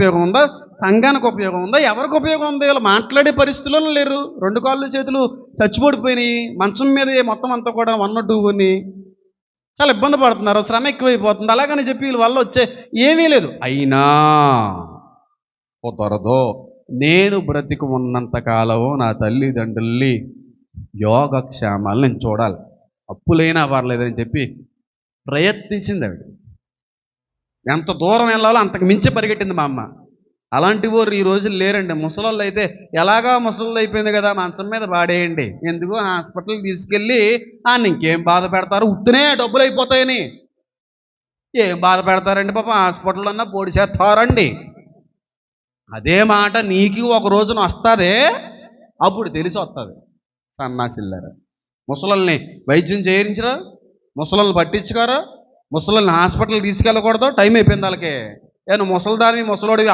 ఉపయోగం ఉందా, సంఘానికి ఉపయోగం ఉందా, ఎవరికి ఉపయోగం ఉంది? వీళ్ళు మాట్లాడే పరిస్థితుల్లో లేరు. 2 కాళ్ళు చేతులు చచ్చిపడిపోయినాయి. మంచం మీద మొత్తం అంతా కూడా వన్నట్టుకొని చాలా ఇబ్బంది పడుతున్నారు. శ్రమ ఎక్కువైపోతుంది. అలాగని చెప్పి వీళ్ళ వల్ల వచ్చే ఏమీ లేదు. అయినా కుదరదు. నేను బ్రతికి ఉన్నంత కాలం నా తల్లిదండ్రుల్ని యోగక్షేమాలు నేను చూడాలి, అప్పులైనా పర్లేదని చెప్పి ప్రయత్నించింది ఆవిడ. ఎంత దూరం వెళ్ళాలో అంతకు మించి పరిగెట్టింది మా అమ్మ. అలాంటి వారు ఈ రోజులు లేరండి. ముసలోళ్ళు అయితే ఎలాగా ముసళ్ళు అయిపోయింది కదా, మంచం మీద పాడేయండి, ఎందుకు హాస్పిటల్కి తీసుకెళ్ళి ఇంకేం బాధ పెడతారు, ఉత్తునే డబ్బులు అయిపోతాయని. ఏం బాధ పెడతారండి పాపం, హాస్పిటల్ అన్నా పొడి చేస్తారండి. అదే మాట నీకు ఒక రోజున వస్తుంది, అప్పుడు తెలిసి వస్తుంది. సన్నాసిల్లారా, ముసలోళ్ళని వైద్యం చేయించరా, ముసలోళ్ళని పట్టించుకోరా, ముసలోళ్ళని హాస్పిటల్కి తీసుకెళ్ళకూడదు, టైం అయిపోయింది వాళ్ళకి. నువ్వు ముసలిదాని ముసలోడివి